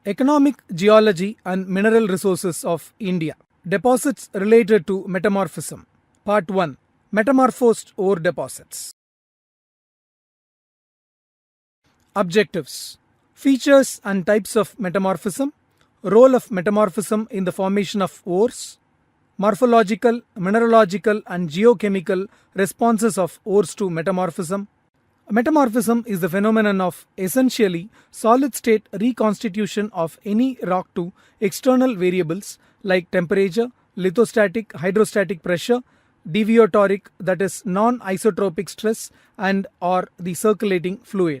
Economic Geology and Mineral Resources of India. Deposits related to Metamorphism. Part 1. Metamorphosed ore deposits. Objectives. Features and types of metamorphism. Role of metamorphism in the formation of ores. Morphological, mineralogical and geochemical responses of ores to metamorphism. Metamorphism is the phenomenon of essentially solid-state reconstitution of any rock to external variables like temperature, lithostatic, hydrostatic pressure, deviatoric, that is non-isotropic stress, and or the circulating fluid.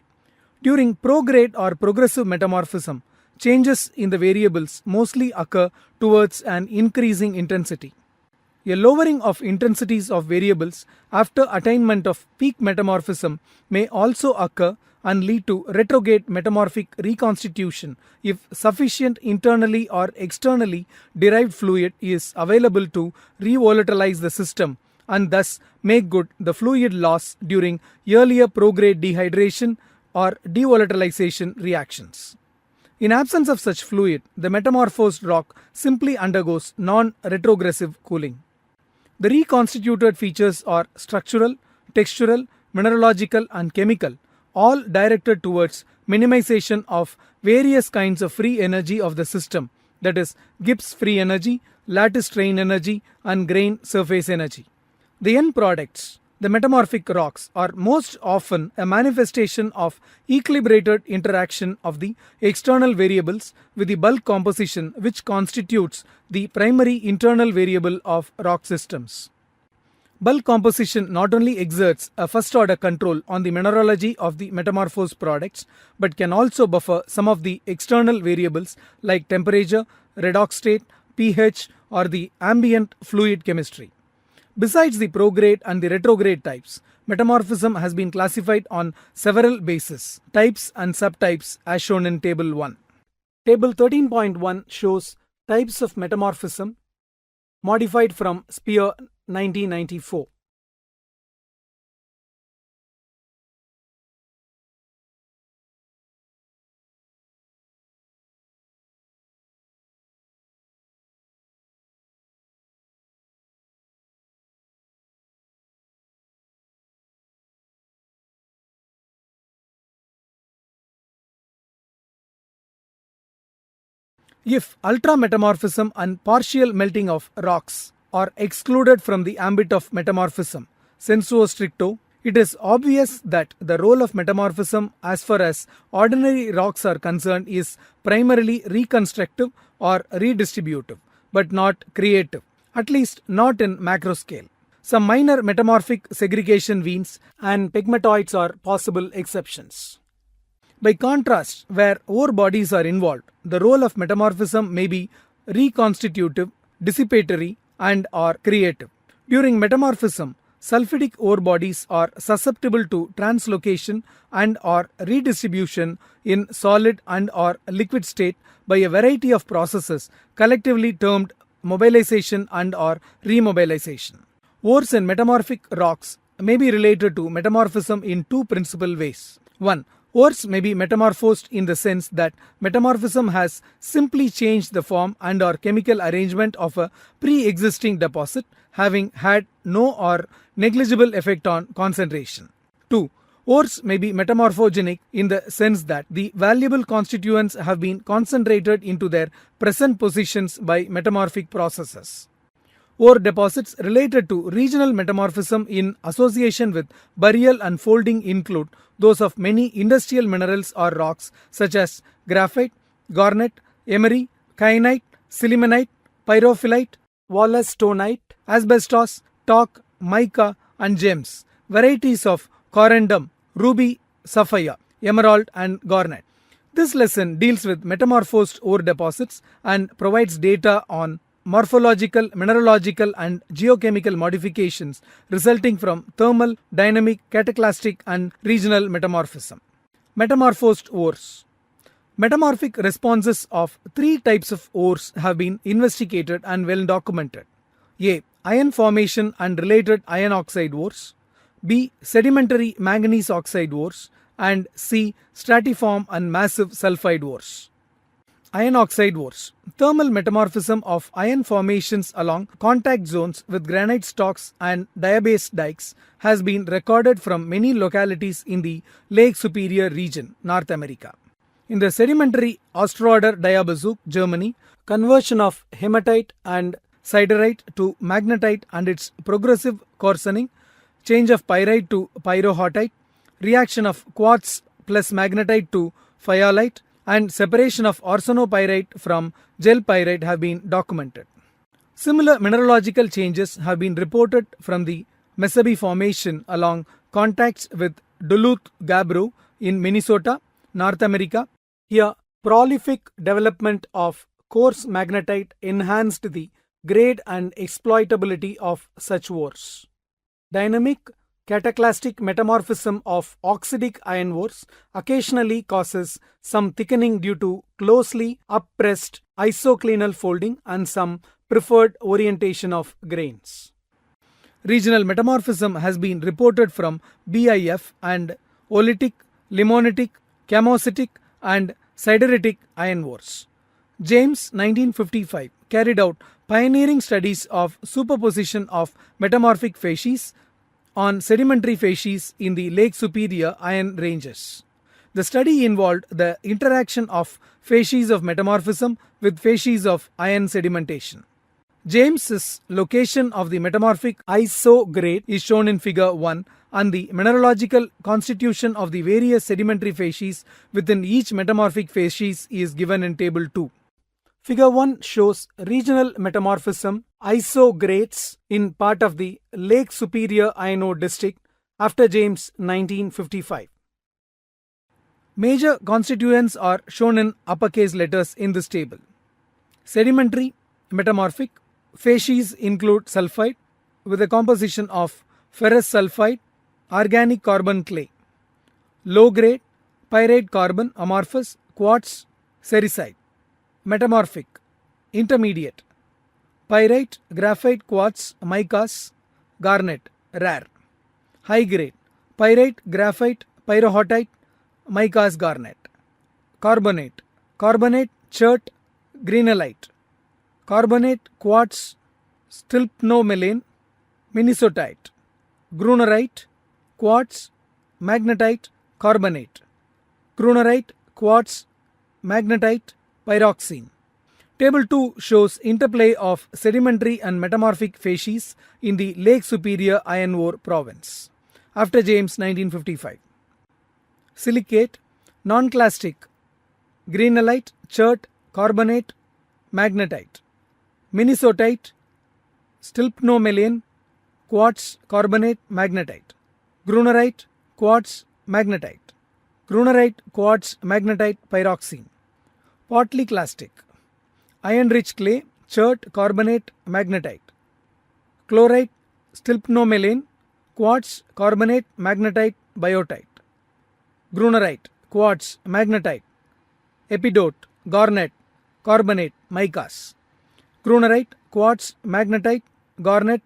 During prograde or progressive metamorphism, changes in the variables mostly occur towards an increasing intensity. A lowering of intensities of variables after attainment of peak metamorphism may also occur and lead to retrograde metamorphic reconstitution if sufficient internally or externally derived fluid is available to revolatilize the system and thus make good the fluid loss during earlier prograde dehydration or devolatilization reactions. In absence of such fluid, the metamorphosed rock simply undergoes non-retrogressive cooling. The reconstituted features are structural, textural, mineralogical and chemical, all directed towards minimization of various kinds of free energy of the system, that is Gibbs free energy, lattice strain energy and grain surface energy. The end products, the metamorphic rocks, are most often a manifestation of equilibrated interaction of the external variables with the bulk composition which constitutes the primary internal variable of rock systems. Bulk composition not only exerts a first-order control on the mineralogy of the metamorphosed products but can also buffer some of the external variables like temperature, redox state, pH or the ambient fluid chemistry. Besides the prograde and the retrograde types, metamorphism has been classified on several bases, types and subtypes as shown in Table 1. Table 13.1 shows types of metamorphism modified from Spear 1994. If ultrametamorphism and partial melting of rocks are excluded from the ambit of metamorphism, sensu stricto, it is obvious that the role of metamorphism as far as ordinary rocks are concerned is primarily reconstructive or redistributive, but not creative, at least not in macro scale. Some minor metamorphic segregation veins and pegmatoids are possible exceptions. By contrast, where ore bodies are involved, the role of metamorphism may be reconstitutive, dissipatory, and or creative. During metamorphism, sulfidic ore bodies are susceptible to translocation and or redistribution in solid and or liquid state by a variety of processes collectively termed mobilization and or remobilization. Ores in metamorphic rocks may be related to metamorphism in two principal ways. 1. Ores may be metamorphosed in the sense that metamorphism has simply changed the form and or chemical arrangement of a pre-existing deposit, having had no or negligible effect on concentration. 2. Ores may be metamorphogenic in the sense that the valuable constituents have been concentrated into their present positions by metamorphic processes. Ore deposits related to regional metamorphism in association with burial and folding include those of many industrial minerals or rocks such as graphite, garnet, emery, kyanite, sillimanite, pyrophyllite, wollastonite, asbestos, talc, mica and gems, varieties of corundum, ruby, sapphire, emerald and garnet. This lesson deals with metamorphosed ore deposits and provides data on morphological, mineralogical and geochemical modifications resulting from thermal, dynamic, cataclysmic and regional metamorphism. Metamorphosed ores. Metamorphic responses of three types of ores have been investigated and well documented. A. Iron formation and related iron oxide ores. B. Sedimentary manganese oxide ores. And C. Stratiform and massive sulfide ores. Iron oxide ores. Thermal metamorphism of iron formations along contact zones with granite stocks and diabase dikes has been recorded from many localities in the Lake Superior region, North America. In the sedimentary Ostroder Diabazook, Germany, conversion of hematite and siderite to magnetite and its progressive coarsening, change of pyrite to pyrohotite, reaction of quartz plus magnetite to phyolite, and separation of arsenopyrite from gel pyrite have been documented. Similar mineralogical changes have been reported from the Mesabi Formation along contacts with Duluth-Gabbro in Minnesota, North America. Here, prolific development of coarse magnetite enhanced the grade and exploitability of such ores. Dynamic cataclastic metamorphism of oxidic iron ores occasionally causes some thickening due to closely uppressed isoclinal folding and some preferred orientation of grains. Regional metamorphism has been reported from BIF and oolitic, limonitic, camositic and sideritic iron ores. James 1955 carried out pioneering studies of superposition of metamorphic facies on sedimentary facies in the Lake Superior iron ranges. The study involved the interaction of facies of metamorphism with facies of iron sedimentation. James's location of the metamorphic isograde is shown in figure 1 and the mineralogical constitution of the various sedimentary facies within each metamorphic facies is given in table 2. Figure 1 shows regional metamorphism isogrades in part of the Lake Superior iron ore district after James 1955. Major constituents are shown in uppercase letters in this table. Sedimentary, metamorphic, facies include sulfide with a composition of ferrous sulfide, organic carbon clay. Low grade, pyrite carbon amorphous, quartz, sericite. Metamorphic, intermediate, pyrite, graphite, quartz, micas, garnet, rare. High grade, pyrite, graphite, pyrohotite, micas, garnet. Carbonate, carbonate, chert, greenelite. Carbonate, quartz, stilpnomelane, minnesotite. Grunerite, quartz, magnetite, carbonate. Grunerite, quartz, magnetite, pyroxene. Table 2 shows interplay of sedimentary and metamorphic facies in the Lake Superior iron ore province after James 1955. Silicate, non-clastic, greenelite, chert, carbonate, magnetite. Minnesotite, stilpnomelane, quartz, carbonate, magnetite. Grunerite, quartz, magnetite. Grunerite, quartz, magnetite, pyroxene. Partly clastic, iron-rich clay, chert, carbonate, magnetite. Chlorite, stilpnomelane, quartz, carbonate, magnetite, biotite. Grunerite, quartz, magnetite. Epidote, garnet, carbonate, micas. Grunerite, quartz, magnetite, garnet,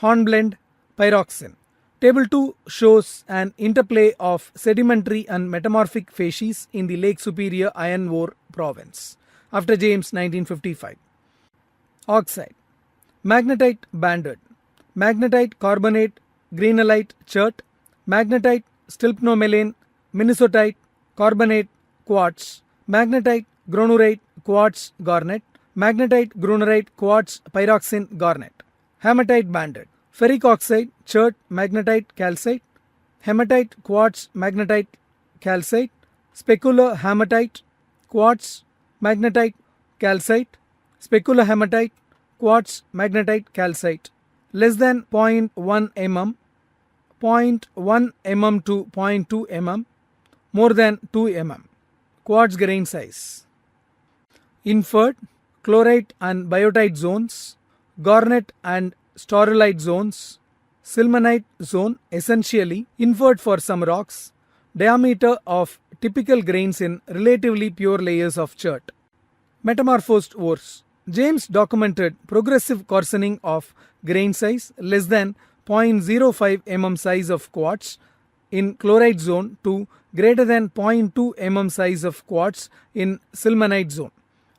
hornblende, pyroxene. Table 2 shows an interplay of sedimentary and metamorphic facies in the Lake Superior iron ore province after James 1955. Oxide, magnetite banded, magnetite carbonate, greenelite chert, magnetite stilpnomelane, minnesotite, carbonate, quartz, magnetite, granurite, quartz, garnet, magnetite, grunerite, quartz, pyroxene, garnet. Hematite banded, ferric oxide, chert, magnetite, calcite, hematite, quartz, magnetite, calcite, specular hematite, quartz, magnetite, calcite, specular hematite, quartz, magnetite, calcite, less than 0.1 mm, 0.1 mm to 0.2 mm, more than 2 mm, quartz grain size. Inferred, chlorite and biotite zones, garnet and staurolite zones, silmanite zone essentially inferred for some rocks, diameter of typical grains in relatively pure layers of chert. Metamorphosed ores. James documented progressive coarsening of grain size less than 0.05 mm size of quartz in chlorite zone to greater than 0.2 mm size of quartz in silmanite zone.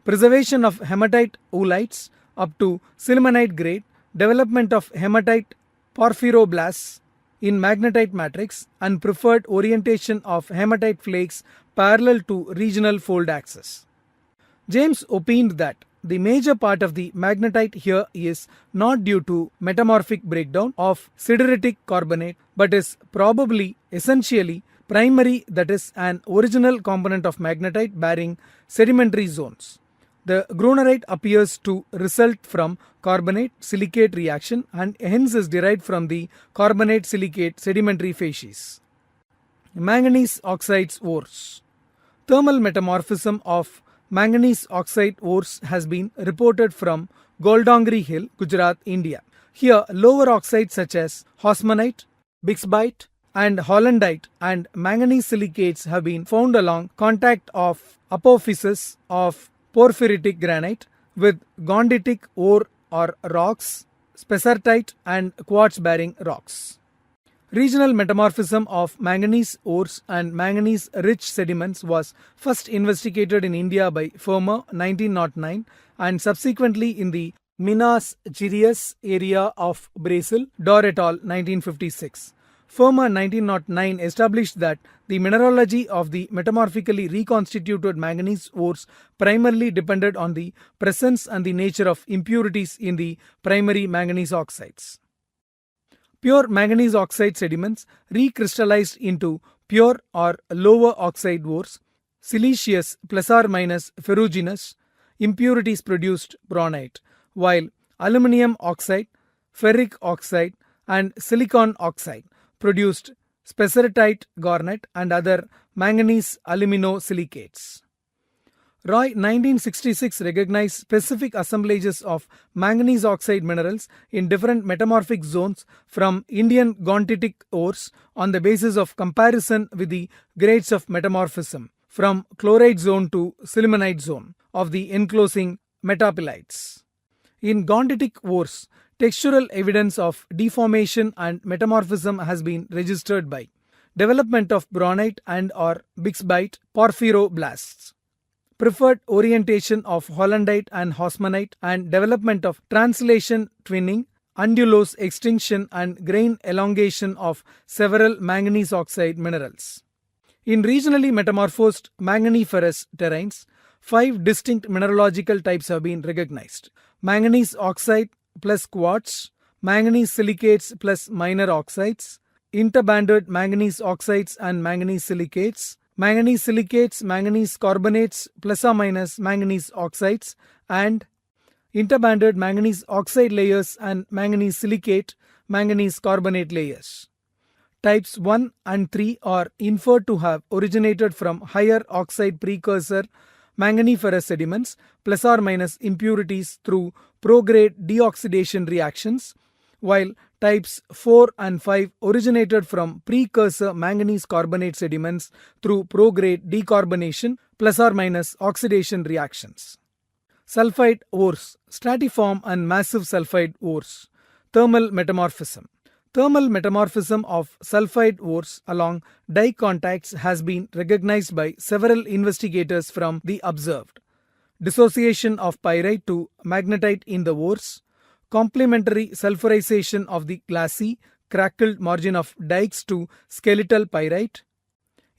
preservation of hematite oolites up to sillimanite grade, development of hematite porphyroblasts in magnetite matrix, and preferred orientation of hematite flakes parallel to regional fold axis. James opined that the major part of the magnetite here is not due to metamorphic breakdown of sideritic carbonate, but is probably essentially primary, that is, an original component of magnetite bearing sedimentary zones. The grunerite appears to result from carbonate silicate reaction and hence is derived from the carbonate silicate sedimentary facies. Manganese oxides ores. Thermal metamorphism of manganese oxide ores has been reported from Goldongri Hill, Gujarat, India. Here, lower oxides such as hosmanite, bixbite, and hollandite and manganese silicates have been found along contact of apophysis of porphyritic granite with gonditic ore or rocks, spessartite, and quartz-bearing rocks. Regional metamorphism of manganese ores and manganese-rich sediments was first investigated in India by Firma 1909 and subsequently in the Minas Gerais area of Brazil, Dor et al. 1956. Firma 1909 established that the mineralogy of the metamorphically reconstituted manganese ores primarily depended on the presence and the nature of impurities in the primary manganese oxides. Pure manganese oxide sediments recrystallized into pure or lower oxide ores, siliceous plus or minus ferruginous, impurities produced braunite, while aluminium oxide, ferric oxide, and silicon oxide produced spessartite garnet and other manganese aluminosilicates. Roy 1966 recognized specific assemblages of manganese oxide minerals in different metamorphic zones from Indian gonditic ores on the basis of comparison with the grades of metamorphism from chloride zone to sillimanite zone of the enclosing metaphylites. In gonditic ores, textural evidence of deformation and metamorphism has been registered by development of braunite and or bixbite porphyroblasts, preferred orientation of hollandite and hosmanite, and development of translation twinning, undulose extinction and grain elongation of several manganese oxide minerals. In regionally metamorphosed manganiferous terrains, 5 distinct mineralogical types have been recognized: manganese oxide plus quartz, manganese silicates plus minor oxides, interbanded manganese oxides and manganese silicates, manganese carbonates plus or minus manganese oxides, and interbanded manganese oxide layers and manganese silicate, manganese carbonate layers. Types 1 and 3 are inferred to have originated from higher oxide precursor manganiferous sediments plus or minus impurities through prograde deoxidation reactions, while types 4 and 5 originated from precursor manganese carbonate sediments through prograde decarbonation plus or minus oxidation reactions. Sulfide ores, stratiform and massive sulfide ores. Thermal metamorphism. Thermal metamorphism of sulfide ores along dike contacts has been recognized by several investigators from the observed dissociation of pyrite to magnetite in the ores, complementary sulfurization of the glassy, crackled margin of dikes to skeletal pyrite,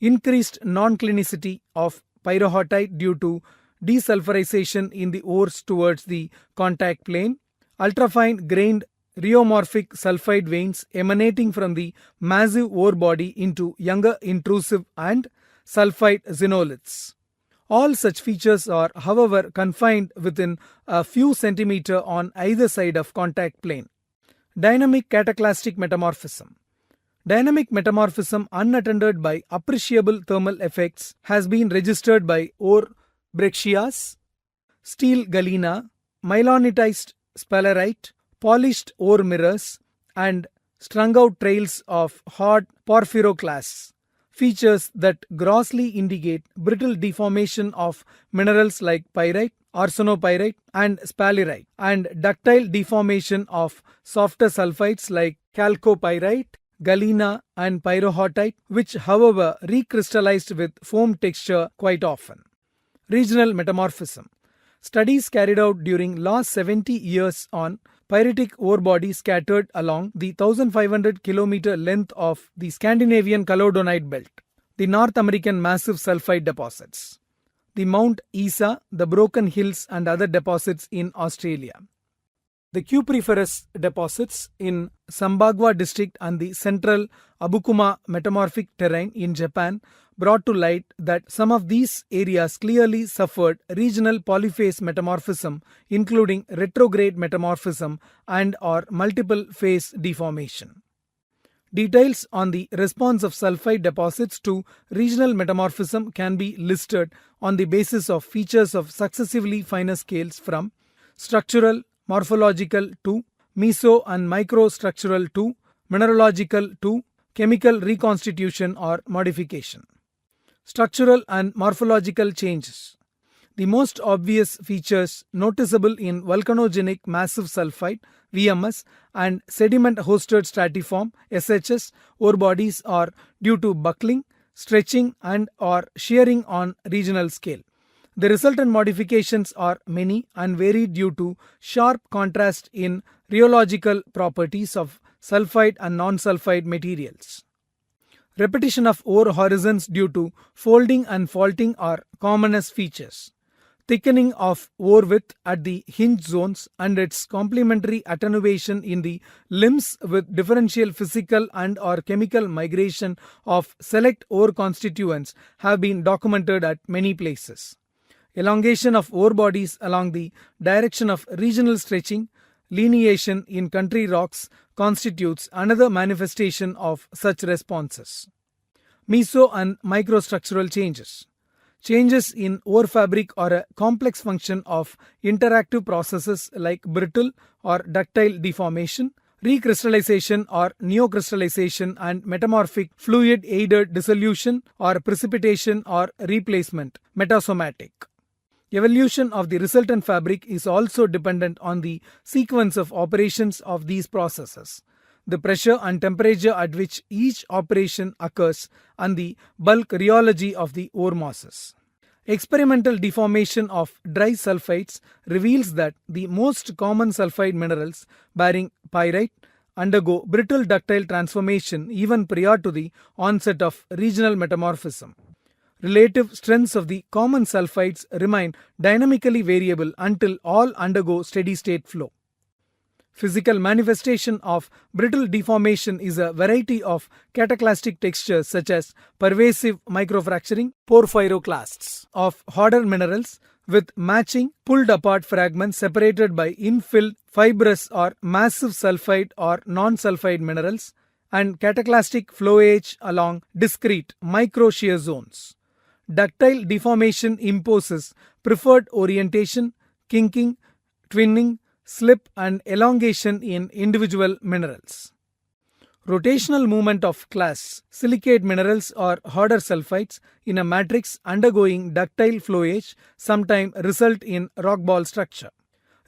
increased non-clinicity of pyrohotite due to desulfurization in the ores towards the contact plane, ultrafine grained rheomorphic sulfide veins emanating from the massive ore body into younger intrusive and sulfide xenoliths. All such features are, however, confined within a few centimeters on either side of contact plane. Dynamic cataclastic metamorphism. Dynamic metamorphism unattended by appreciable thermal effects has been registered by ore breccias, steel galena, myelinized sphalerite, polished ore mirrors, and strung out trails of hard porphyroclasts, features that grossly indicate brittle deformation of minerals like pyrite, arsenopyrite, and sphalerite, and ductile deformation of softer sulfides like chalcopyrite, galena, and pyrohotite, which however recrystallized with foam texture quite often. Regional metamorphism. Studies carried out during last 70 years on pyritic ore bodies scattered along the 1500 km length of the Scandinavian Caledonite Belt, the North American massive sulfide deposits, the Mount Isa, the Broken Hills and other deposits in Australia, the cupriferous deposits in Sambagwa district and the central Abukuma metamorphic terrain in Japan brought to light that some of these areas clearly suffered regional polyphase metamorphism, including retrograde metamorphism and or multiple phase deformation. Details on the response of sulfide deposits to regional metamorphism can be listed on the basis of features of successively finer scales from structural, morphological to meso and microstructural to mineralogical to chemical reconstitution or modification. Structural and morphological changes. The most obvious features noticeable in volcanogenic massive sulfide (VMS) and sediment-hosted stratiform (SHS) ore bodies are due to buckling, stretching and or shearing on regional scale. The resultant modifications are many and varied due to sharp contrast in rheological properties of sulfide and non-sulfide materials. Repetition of ore horizons due to folding and faulting are commonest features. Thickening of ore width at the hinge zones and its complementary attenuation in the limbs with differential physical and or chemical migration of select ore constituents have been documented at many places. Elongation of ore bodies along the direction of regional stretching, lineation in country rocks constitutes another manifestation of such responses. Meso and microstructural changes. Changes in ore fabric are a complex function of interactive processes like brittle or ductile deformation, recrystallization or neocrystallization and metamorphic fluid-aided dissolution or precipitation or replacement, metasomatic. Evolution of the resultant fabric is also dependent on the sequence of operations of these processes, the pressure and temperature at which each operation occurs, and the bulk rheology of the ore masses. Experimental deformation of dry sulfides reveals that the most common sulfide minerals bearing pyrite undergo brittle ductile transformation even prior to the onset of regional metamorphism. Relative strengths of the common sulfides remain dynamically variable until all undergo steady-state flow. Physical manifestation of brittle deformation is a variety of cataclastic textures such as pervasive microfracturing, porphyroclasts of harder minerals with matching pulled-apart fragments separated by infilled fibrous or massive sulfide or non-sulfide minerals, and cataclastic flowage along discrete micro-shear zones. Ductile deformation imposes preferred orientation, kinking, twinning, slip and elongation in individual minerals. Rotational movement of clasts, silicate minerals or harder sulfides in a matrix undergoing ductile flowage sometimes result in rock ball structure.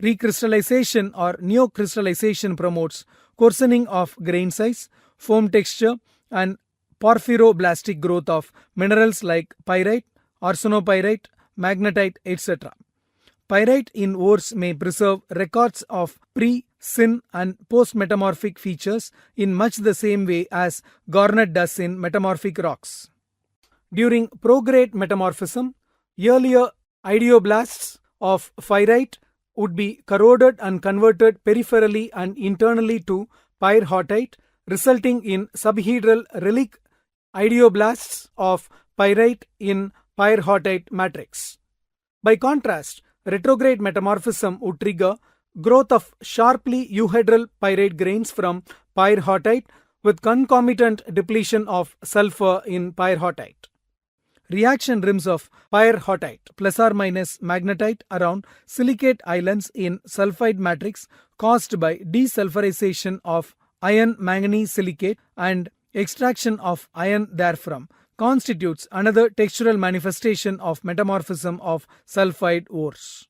Recrystallization or neocrystallization promotes coarsening of grain size, foam texture and porphyroblastic growth of minerals like pyrite, arsenopyrite, magnetite, etc. Pyrite in ores may preserve records of pre, syn and post-metamorphic features in much the same way as garnet does in metamorphic rocks. During prograde metamorphism, earlier ideoblasts of pyrite would be corroded and converted peripherally and internally to pyrrhotite, resulting in subhedral relic ideoblasts of pyrite in pyrrhotite matrix. By contrast, retrograde metamorphism would trigger growth of sharply euhedral pyrite grains from pyrrhotite with concomitant depletion of sulfur in pyrrhotite. Reaction rims of pyrrhotite plus or minus magnetite around silicate islands in sulfide matrix caused by desulfurization of iron manganese silicate and extraction of iron therefrom constitutes another textural manifestation of metamorphism of sulfide ores.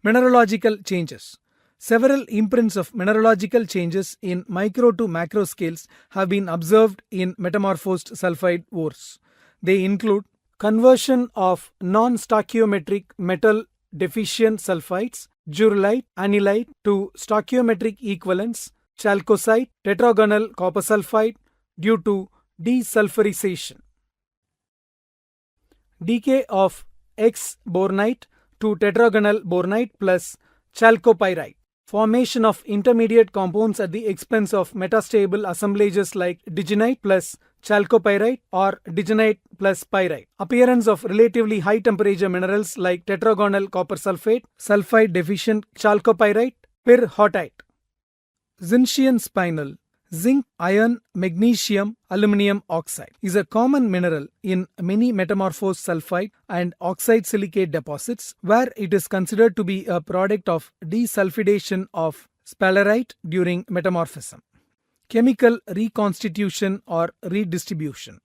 Mineralogical changes. Several imprints of mineralogical changes in micro to macro scales have been observed in metamorphosed sulfide ores. They include conversion of non-stoichiometric metal deficient sulfides, jurelite, anilite to stoichiometric equivalence, chalcocite, tetragonal copper sulfide due to desulfurization. Decay of X-bornite to tetragonal bornite plus chalcopyrite. Formation of intermediate compounds at the expense of metastable assemblages like digenite plus chalcopyrite or digenite plus pyrite. Appearance of relatively high temperature minerals like tetragonal copper sulfate, sulfide deficient chalcopyrite, pyrrhotite. Zinccian spinel, zinc, iron, magnesium, aluminum oxide is a common mineral in many metamorphosed sulfide and oxide silicate deposits where it is considered to be a product of desulfidation of sphalerite during metamorphism. Chemical reconstitution or redistribution.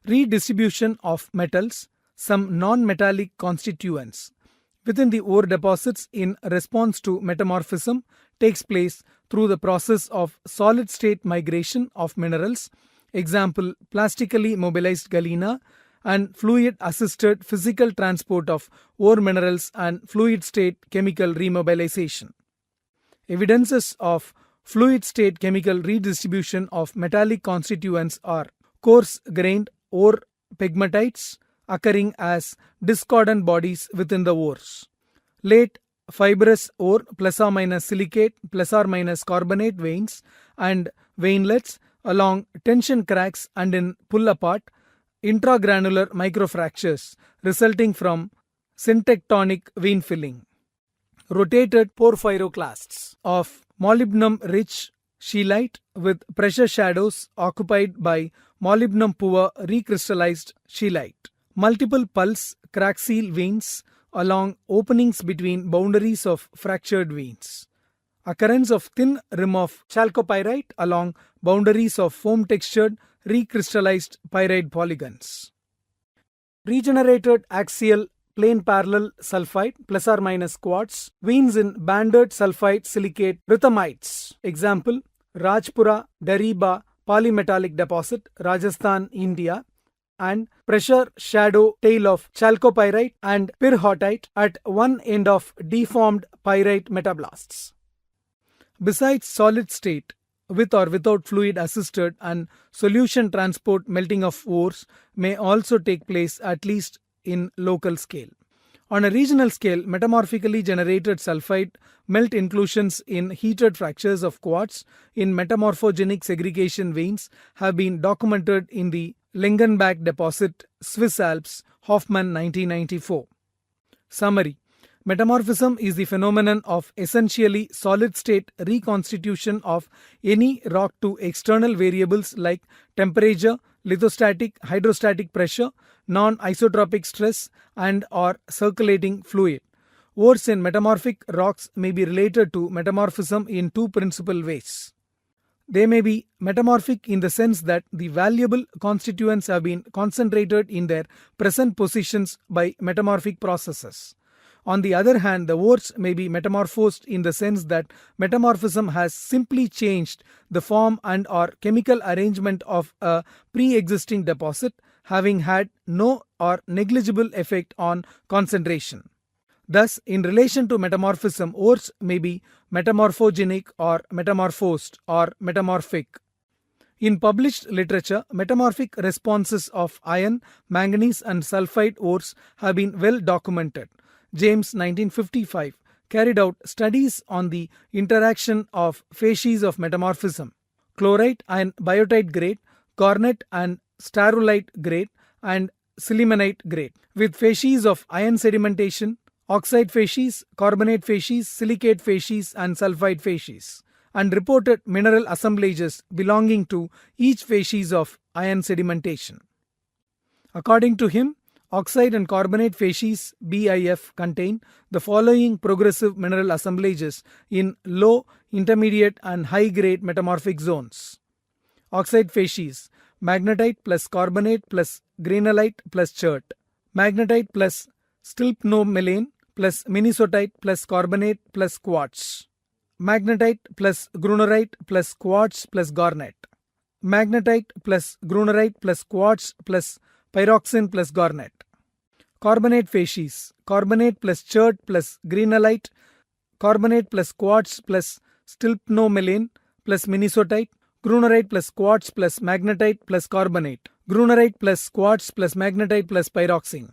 Redistribution of metals, some non-metallic constituents within the ore deposits in response to metamorphism takes place through the process of solid-state migration of minerals, example plastically mobilized galena, and fluid-assisted physical transport of ore minerals and fluid-state chemical remobilization. Evidences of fluid-state chemical redistribution of metallic constituents are coarse-grained ore pegmatites occurring as discordant bodies within the ores, late fibrous ore plus or minus silicate plus or minus carbonate veins and veinlets along tension cracks and in pull-apart intragranular microfractures resulting from syntectonic vein filling. Rotated porphyroclasts of molybdenum-rich scheelite with pressure shadows occupied by molybdenum-poor recrystallized scheelite. Multiple pulse crack seal veins along openings between boundaries of fractured veins. Occurrence of thin rim of chalcopyrite along boundaries of foam-textured recrystallized pyrite polygons. Regenerated axial plane parallel sulfide plus or minus quartz veins in banded sulfide silicate rhythmites. Example, Rajpura Dariba polymetallic deposit, Rajasthan, India, and pressure shadow tail of chalcopyrite and pyrrhotite at one end of deformed pyrite metablasts. Besides solid state, with or without fluid assisted and solution transport melting of ores may also take place at least in local scale. On a regional scale, metamorphically generated sulfide melt inclusions in heated fractures of quartz in metamorphogenic segregation veins have been documented in the Lengenbach deposit, Swiss Alps, Hoffman 1994. Summary. Metamorphism is the phenomenon of essentially solid-state reconstitution of any rock to external variables like temperature, lithostatic, hydrostatic pressure, non-isotropic stress, and or circulating fluid. Ores in metamorphic rocks may be related to metamorphism in two principal ways. They may be metamorphic in the sense that the valuable constituents have been concentrated in their present positions by metamorphic processes. On the other hand, the ores may be metamorphosed in the sense that metamorphism has simply changed the form and or chemical arrangement of a pre-existing deposit, having had no or negligible effect on concentration. Thus, in relation to metamorphism, ores may be metamorphogenic or metamorphosed or metamorphic. In published literature, metamorphic responses of iron, manganese and sulfide ores have been well documented. James 1955 carried out studies on the interaction of facies of metamorphism, chlorite and biotite grade, garnet and starolite grade, and sillimanite grade, with facies of iron sedimentation, oxide facies, carbonate facies, silicate facies, and sulfide facies, and reported mineral assemblages belonging to each facies of iron sedimentation. According to him, oxide and carbonate facies BIF contain the following progressive mineral assemblages in low, intermediate, and high-grade metamorphic zones. Oxide facies: magnetite plus carbonate plus granulite plus chert, magnetite plus stilpnomelane plus minnesotite plus carbonate plus quartz, magnetite plus grunerite plus quartz plus garnet, magnetite plus grunerite plus quartz plus pyroxene plus garnet, Carbonate facies, carbonate plus chert plus greenolite, carbonate plus quartz plus stilpnomelane plus minnesotite, grunerite plus quartz plus magnetite plus carbonate, grunerite plus quartz plus magnetite plus pyroxene.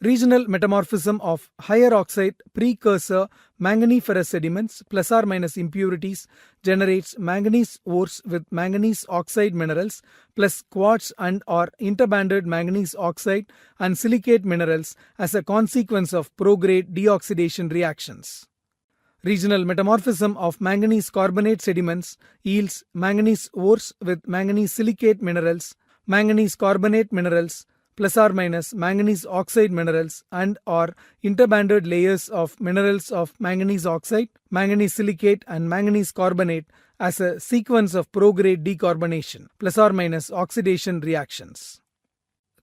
Regional metamorphism of higher oxide precursor manganiferous sediments plus or minus impurities generates manganese ores with manganese oxide minerals plus quartz and or interbanded manganese oxide and silicate minerals as a consequence of prograde deoxidation reactions. Regional metamorphism of manganese carbonate sediments yields manganese ores with manganese silicate minerals, manganese carbonate minerals, plus or minus manganese oxide minerals and or interbanded layers of minerals of manganese oxide, manganese silicate and manganese carbonate as a sequence of prograde decarbonation, plus or minus oxidation reactions.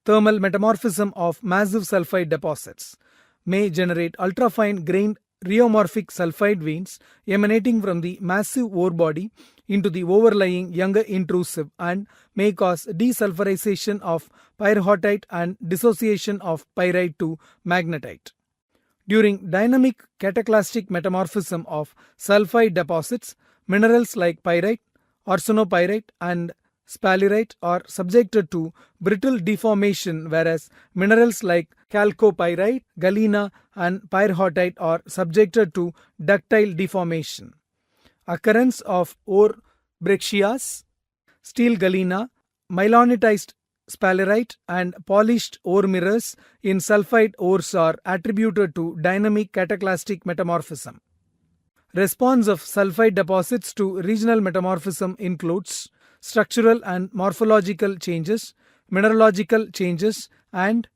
Thermal metamorphism of massive sulfide deposits may generate ultrafine grained rheomorphic sulfide veins emanating from the massive ore body into the overlying younger intrusive and may cause desulfurization of pyrrhotite and dissociation of pyrite to magnetite. During dynamic cataclastic metamorphism of sulfide deposits, minerals like pyrite, arsenopyrite and sphalerite are subjected to brittle deformation, whereas minerals like chalcopyrite, galena and pyrrhotite are subjected to ductile deformation. Occurrence of ore breccias, steel galena, myelinitized sphalerite and polished ore mirrors in sulfide ores are attributed to dynamic cataclastic metamorphism. Response of sulfide deposits to regional metamorphism includes structural and morphological changes, mineralogical changes, and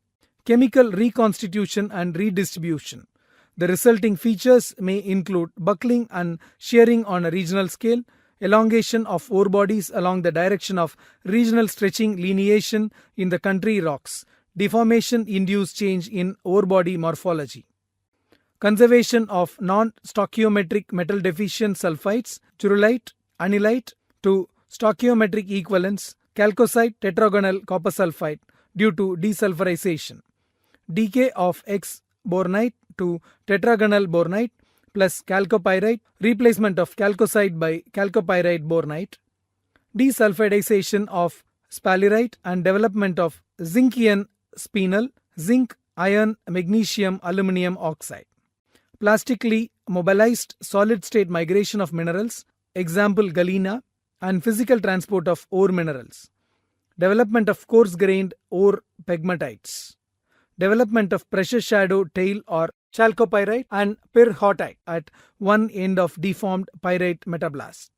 chemical reconstitution and redistribution. The resulting features may include buckling and shearing on a regional scale, elongation of ore bodies along the direction of regional stretching lineation in the country rocks, deformation-induced change in ore body morphology. Conservation of non-stoichiometric metal-deficient sulfides, churulite, anilite to stoichiometric equivalents, chalcocite tetragonal copper sulfide due to desulfurization. Decay of X-bornite to tetragonal bornite plus chalcopyrite, replacement of chalcocite by chalcopyrite bornite. Desulfidization of sphalerite and development of zinc-ion spinel, zinc, iron, magnesium, aluminum oxide. Plastically mobilized solid-state migration of minerals, example galena, and physical transport of ore minerals. Development of coarse-grained ore pegmatites. Development of pressure shadow tail or chalcopyrite and pyrrhotite at one end of deformed pyrite metablast.